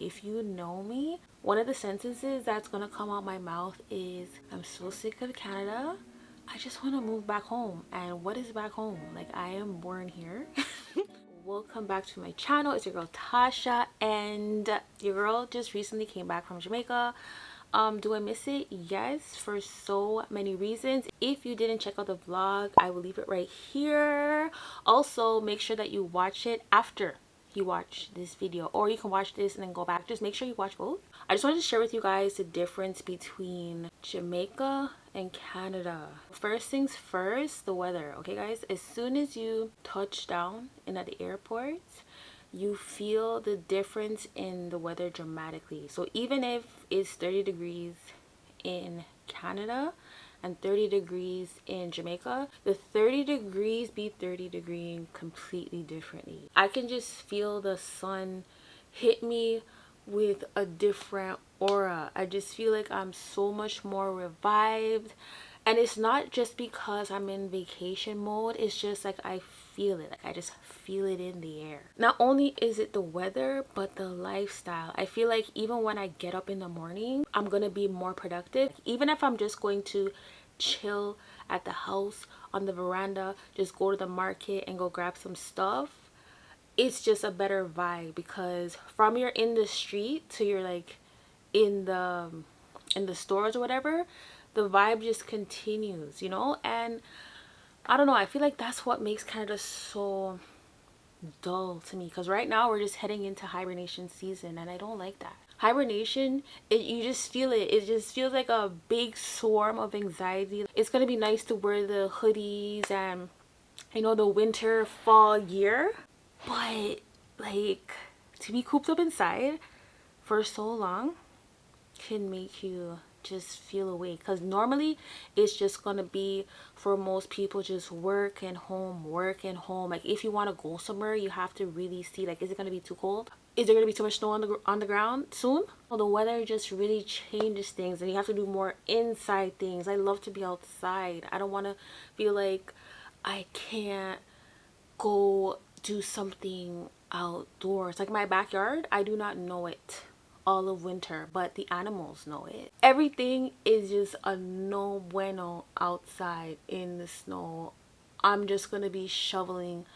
if you know me, one of the sentences that's gonna come out my mouth is, I'm so sick of Canada, I just want to move back home. And what is back home? Like, I am born here. Welcome back to my channel. It's your girl Tasha, and your girl just recently came back from Jamaica. Do I miss it? Yes, for so many reasons. If you didn't check out the vlog, I will leave it right here. Also, make sure that you watch it after you watch this video, or you can watch this and then go back. Just make sure you watch both. I just wanted to share with you guys the difference between Jamaica and Canada. First things first, the weather. Okay guys, as soon as you touch down in at the airport, you feel the difference in the weather dramatically. So even if it's 30 degrees in Canada and 30 degrees in Jamaica, the 30 degrees be 30 degree completely differently. I can just feel the sun hit me with a different aura. I just feel like I'm so much more revived. And it's not just because I'm in vacation mode, it's just like I feel it. Like I just feel it in the air. Not only is it the weather, but the lifestyle. I feel like even when I get up in the morning, I'm gonna be more productive. Even if I'm just going to chill at the house on the veranda, just go to the market and go grab some stuff, it's just a better vibe, because from you're in the street to you're like in the stores or whatever, the vibe just continues, you know. And I don't know, I feel like that's what makes Canada so dull to me, because right now we're just heading into hibernation season and I don't like that. Hibernation, you just feel it. It just feels like a big swarm of anxiety. It's gonna be nice to wear the hoodies and, you know, the winter fall gear, but like to be cooped up inside for so long can make you just feel away, because normally it's just gonna be, for most people, just work and home, work and home. Like if you want to go somewhere, you have to really see, like, is it gonna be too cold? Is there gonna be too much snow on the ground soon? Well, the weather just really changes things and you have to do more inside things. I love to be outside. I don't want to feel like I can't go do something outdoors. Like my backyard, I do not know it all of winter, but the animals know it. Everything is just a no bueno outside in the snow. I'm just gonna be shoveling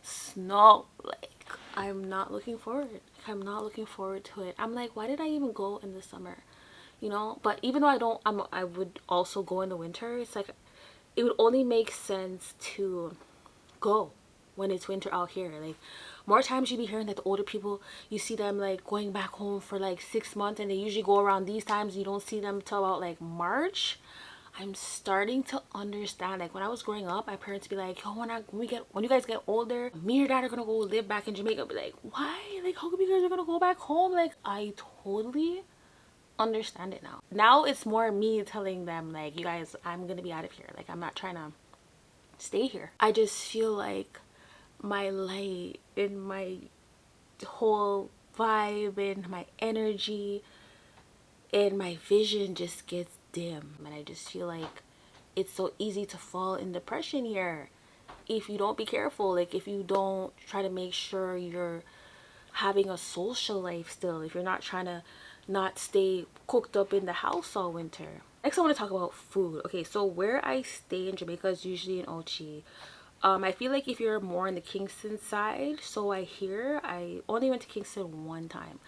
snow. Like, I'm not looking forward. I'm not looking forward to it. I'm like, why did I even go in the summer, you know? But even though I would also go in the winter, it's like it would only make sense to go when it's winter out here. Like, more times you be hearing that the older people, you see them like going back home for like 6 months, and they usually go around these times. You don't see them till about like March. I'm starting to understand. Like when I was growing up, my parents be like, yo, when you guys get older, me and your dad are gonna go live back in Jamaica. Be like, why? Like, how come you guys are gonna go back home? Like, I totally understand it now. Now it's more me telling them, like, you guys, I'm gonna be out of here. Like, I'm not trying to stay here. I just feel like my light and my whole vibe and my energy and my vision just gets dim, and I just feel like it's so easy to fall in depression here if you don't be careful. Like if you don't try to make sure you're having a social life still, if you're not trying to not stay cooked up in the house all winter. Next, I want to talk about food. Okay, so where I stay in Jamaica is usually in Ochi. I feel like if you're more on the Kingston side, so I only went to Kingston one time,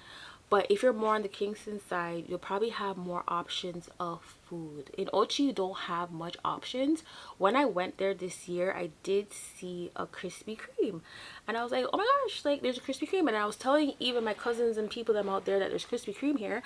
but if you're more on the Kingston side, you'll probably have more options of food. In Ochi, you don't have much options. When I went there this year, I did see a Krispy Kreme, and I was like, oh my gosh, like there's a Krispy Kreme. And I was telling even my cousins and people that I'm out there that there's Krispy Kreme here,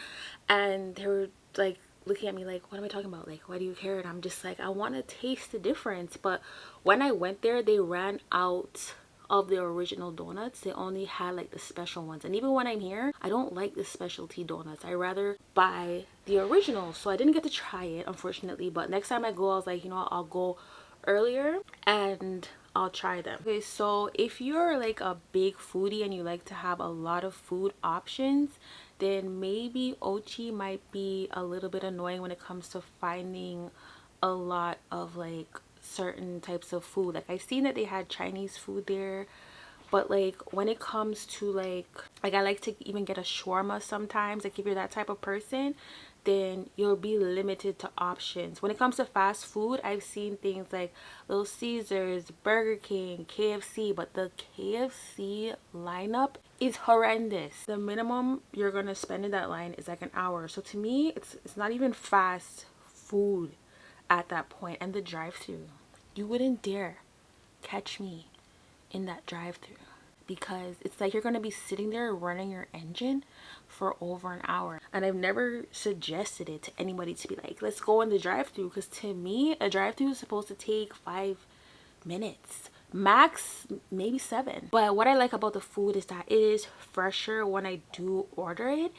and they were like looking at me like, what am I talking about? Like, why do you care? And I'm just like, I want to taste the difference. But when I went there, they ran out of the original donuts. They only had like the special ones, and even when I'm here, I don't like the specialty donuts. I rather buy the original. So I didn't get to try it, unfortunately, but next time I go, I was like, you know what, I'll go earlier and I'll try them. Okay, so if you're like a big foodie and you like to have a lot of food options, then maybe Ochi might be a little bit annoying when it comes to finding a lot of like certain types of food. Like I seen that they had Chinese food there, But like when it comes to like I like to even get a shawarma sometimes. Like if you're that type of person, then you'll be limited to options. When it comes to fast food, I've seen things like Little Caesars, Burger King, KFC, but the KFC lineup is horrendous. The minimum you're gonna spend in that line is like an hour. So to me, it's not even fast food at that point. And the drive-through, you wouldn't dare catch me in that drive-through, because it's like you're going to be sitting there running your engine for over an hour. And I've never suggested it to anybody to be like, let's go in the drive-through, because to me a drive-through is supposed to take 5 minutes max, maybe 7. But what I like about the food is that it is fresher when I do order it.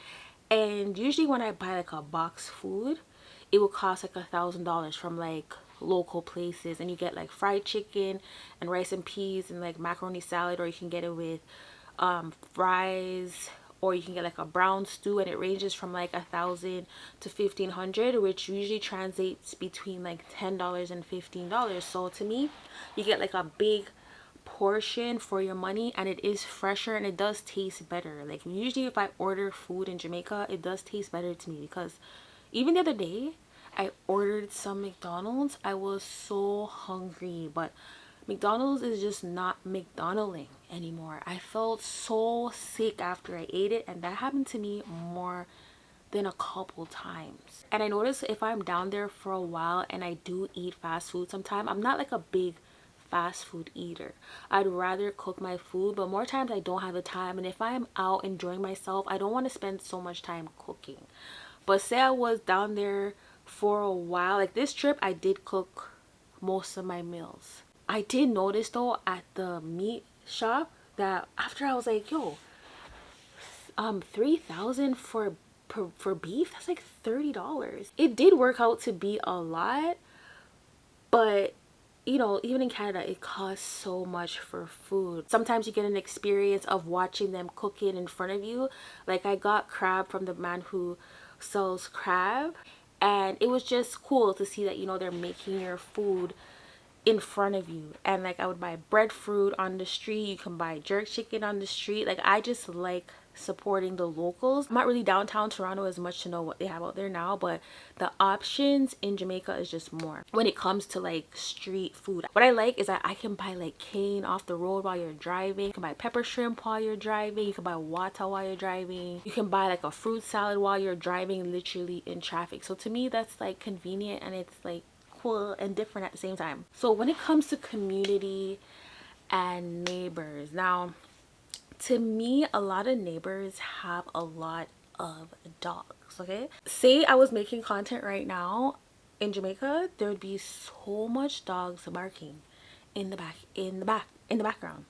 And usually when I buy like a box food, it will cost like $1,000 from like local places, and you get like fried chicken and rice and peas and like macaroni salad, or you can get it with fries, or you can get like a brown stew, and it ranges from like 1,000 to 1,500, which usually translates between like $10 and $15. So to me, you get like a big portion for your money, and it is fresher and it does taste better. Like usually if I order food in Jamaica, it does taste better to me, because even the other day I ordered some McDonald's. I was so hungry, but McDonald's is just not McDonalding anymore. I felt so sick after I ate it, and that happened to me more than a couple times. And I notice if I'm down there for a while and I do eat fast food sometime, I'm not like a big fast food eater. I'd rather cook my food, but more times I don't have the time. And if I'm out enjoying myself, I don't want to spend so much time cooking. But say I was down there for a while, like this trip, I did cook most of my meals. I did notice though at the meat shop that after I was like, yo, 3,000 for beef, that's like $30. It did work out to be a lot, but you know, even in Canada, it costs so much for food. Sometimes you get an experience of watching them cook it in front of you. Like I got crab from the man who sells crab, and it was just cool to see that, you know, they're making your food in front of you. And like I would buy breadfruit on the street, you can buy jerk chicken on the street. Like I just like supporting the locals. I'm not really downtown Toronto as much to know what they have out there now, but the options in Jamaica is just more when it comes to like street food. What I like is that I can buy like cane off the road while you're driving. You can buy pepper shrimp while you're driving. You can buy wata while you're driving. You can buy like a fruit salad while you're driving, literally in traffic. So to me, that's like convenient, and it's like cool and different at the same time. So when it comes to community and neighbors, now to me, a lot of neighbors have a lot of dogs. Okay, say I was making content right now in Jamaica, there would be so much dogs barking in the background,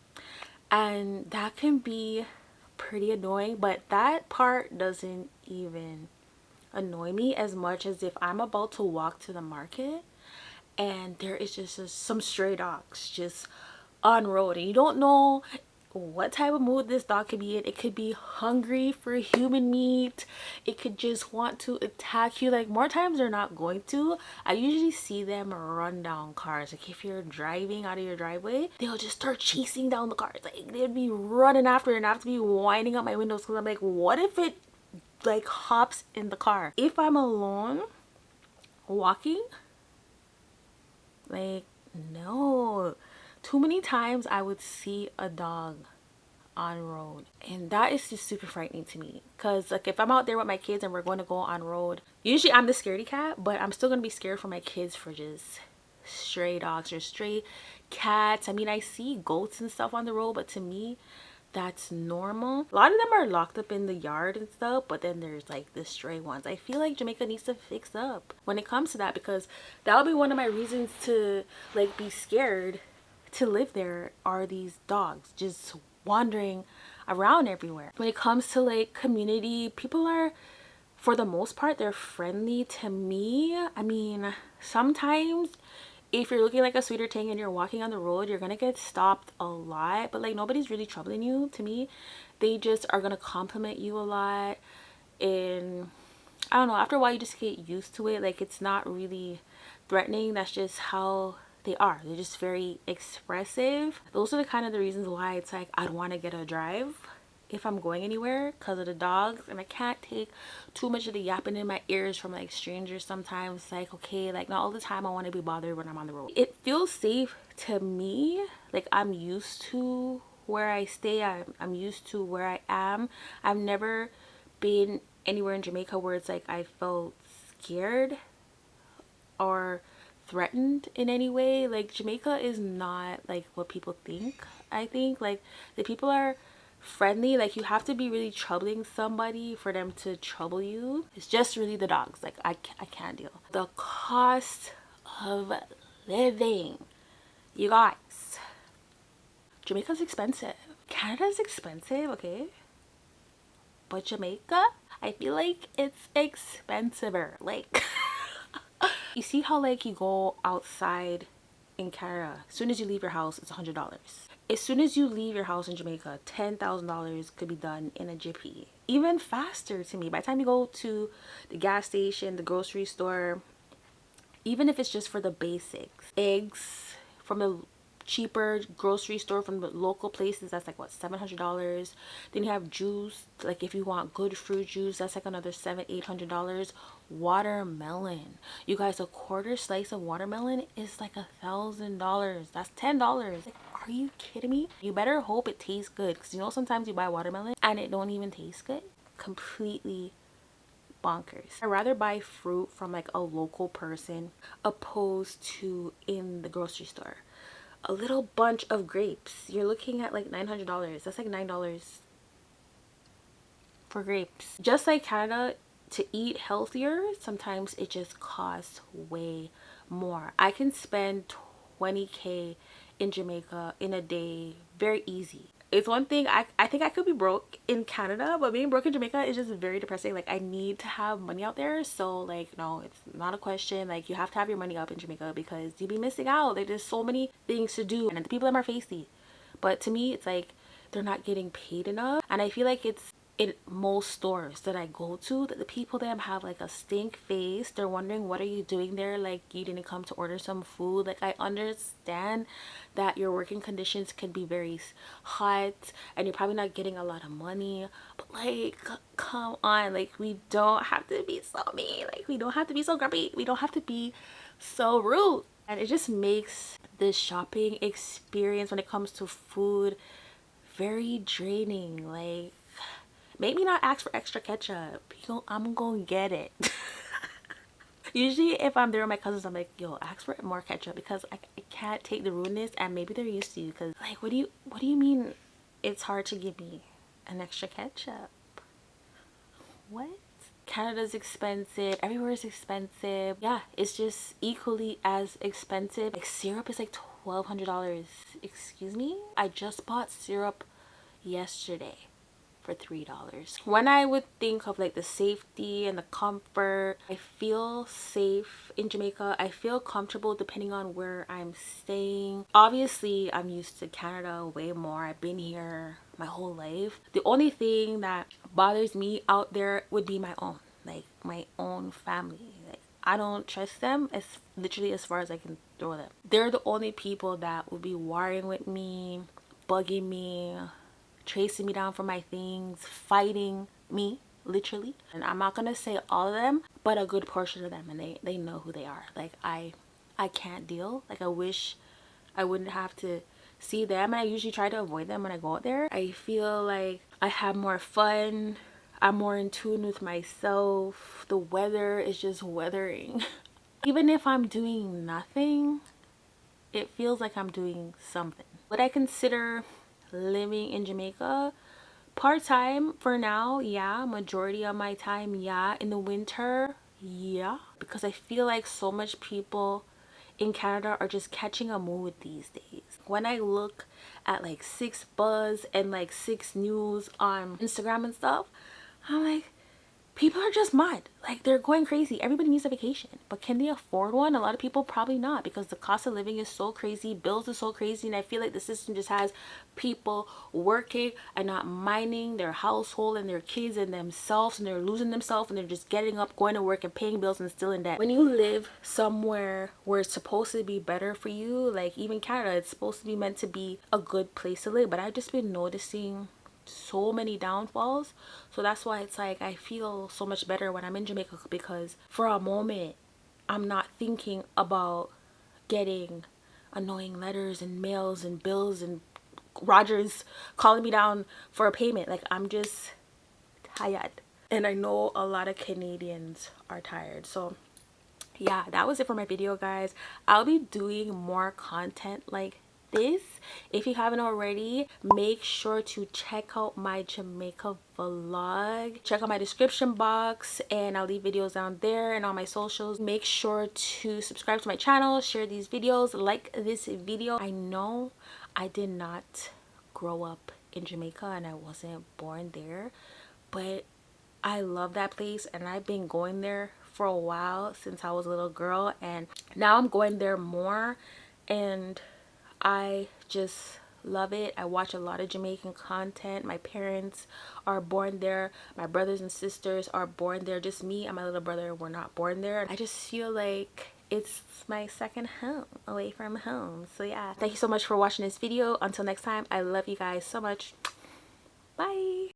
and that can be pretty annoying. But that part doesn't even annoy me as much as if I'm about to walk to the market and there is just some stray dogs just on road, and you don't know what type of mood this dog could be in. It could be hungry for human meat, it could just want to attack you. Like more times they're not going to. I usually see them run down cars. Like if you're driving out of your driveway, they'll just start chasing down the cars. Like they'd be running after it, and I have to be winding up my windows because I'm like, what if it like hops in the car? If I'm alone walking, like no, too many times I would see a dog on road, and that is just super frightening to me. Because like if I'm out there with my kids and we're going to go on road, usually I'm the scaredy cat, but I'm still gonna be scared for my kids for just stray dogs or stray cats. I mean, I see goats and stuff on the road, but to me that's normal. A lot of them are locked up in the yard and stuff, but then there's like the stray ones. I feel like Jamaica needs to fix up when it comes to that, because that would be one of my reasons to like be scared to live there, are these dogs just wandering around everywhere. When it comes to like community, people are, for the most part, they're friendly to me. I mean, sometimes if you're looking like a sweeter thing and you're walking on the road, you're gonna get stopped a lot, but like nobody's really troubling you. To me, they just are gonna compliment you a lot, and I don't know, after a while you just get used to it. Like it's not really threatening, that's just how They're just very expressive. Those are the kind of the reasons why it's like I'd want to get a drive if I'm going anywhere, because of the dogs. And I can't take too much of the yapping in my ears from like strangers sometimes. Like, okay, like not all the time I want to be bothered when I'm on the road. It feels safe to me. Like, I'm used to where I stay. I'm used to where I am. I've never been anywhere in Jamaica where it's like I felt scared or threatened in any way. Like, Jamaica is not like what people think. I think like the people are friendly. Like, you have to be really troubling somebody for them to trouble you. It's just really the dogs. Like, I can't deal. The cost of living, you guys, Jamaica's expensive. Canada's expensive, okay, but Jamaica, I feel like it's expensiver. Like, you see how like you go outside in Canada, as soon as you leave your house, it's $100. As soon as you leave your house in Jamaica, $10,000 could be done in a jiffy. Even faster to me. By the time you go to the gas station, the grocery store, even if it's just for the basics, eggs from the cheaper grocery store from the local places, that's like what, $700. Then you have juice, like if you want good fruit juice, that's like another $700-800. Watermelon, you guys, a quarter slice of watermelon is like $1,000. That's $10. Like, are you kidding me? You better hope it tastes good, because you know sometimes you buy watermelon and it don't even taste good. Completely bonkers. I'd rather buy fruit from like a local person opposed to in the grocery store. A little bunch of grapes, you're looking at like $900. That's like $9 for grapes. Just like Canada, to eat healthier, sometimes it just costs way more. I can spend 20K in Jamaica in a day very easy. It's one thing, I think I could be broke in Canada, but being broke in Jamaica is just very depressing. Like, I need to have money out there. So like, no, it's not a question. Like, you have to have your money up in Jamaica because you'll be missing out. Like, there's so many things to do and the people them are feisty. But to me, it's like they're not getting paid enough. And I feel like it's in most stores that I go to that the people them have like a stink face. They're wondering, what are you doing there? Like, you didn't come to order some food? Like, I understand that your working conditions can be very hot and you're probably not getting a lot of money, but like, come on, like, we don't have to be so mean. Like, we don't have to be so grumpy. We don't have to be so rude. And it just makes this shopping experience when it comes to food very draining. Like, make me not ask for extra ketchup. I'm gonna get it. Usually if I'm there with my cousins, I'm like, yo, ask for more ketchup, because I can't take the rudeness. And maybe they're used to you, because like, what do you mean it's hard to give me an extra ketchup? What? Canada's expensive, everywhere is expensive. Yeah, it's just equally as expensive. Like, syrup is like $1,200. Excuse me? I just bought syrup yesterday for $3. When I would think of like the safety and the comfort, I feel safe in Jamaica. I feel comfortable depending on where I'm staying. Obviously, I'm used to Canada way more. I've been here my whole life. The only thing that bothers me out there would be my own, like my own family. Like, I don't trust them as literally as far as I can throw them. They're the only people that will be worrying with me, bugging me, tracing me down for my things, fighting me literally. And I'm not gonna say all of them, but a good portion of them, and they know who they are. Like, I can't deal. Like, I wish I wouldn't have to see them, and I usually try to avoid them when I go out there. I feel like I have more fun, I'm more in tune with myself. The weather is just weathering. Even if I'm doing nothing, it feels like I'm doing something. Would I consider living in Jamaica part-time for now? Yeah. Majority of my time, yeah. In the winter, yeah, because I feel like so much people in Canada are just catching a mood these days. When I look at like 6 Buzz and like 6 News on Instagram and stuff, I'm like, people are just mad. Like, they're going crazy. Everybody needs a vacation, but can they afford one? A lot of people probably not, because the cost of living is so crazy, bills are so crazy, and I feel like the system just has people working and not minding their household and their kids and themselves, and they're losing themselves, and they're just getting up, going to work, and paying bills and still in debt. When you live somewhere where it's supposed to be better for you, like even Canada, it's supposed to be meant to be a good place to live, but I've just been noticing so many downfalls. So that's why it's like I feel so much better when I'm in Jamaica, because for a moment I'm not thinking about getting annoying letters and mails and bills and Rogers calling me down for a payment. Like, I'm just tired, and I know a lot of Canadians are tired. So yeah, that was it for my video, guys. I'll be doing more content like this. If you haven't already, make sure to check out my Jamaica vlog. Check out my description box, and I'll leave videos down there and on my socials. Make sure to subscribe to my channel, share these videos, like this video. I know I did not grow up in Jamaica and I wasn't born there, but I love that place, and I've been going there for a while, since I was a little girl, and now I'm going there more, and I just love it. I watch a lot of Jamaican content. My parents are born there. My brothers and sisters are born there. Just me and my little brother were not born there. I just feel like it's my second home away from home. So yeah, thank you so much for watching this video. Until next time, I love you guys so much. Bye.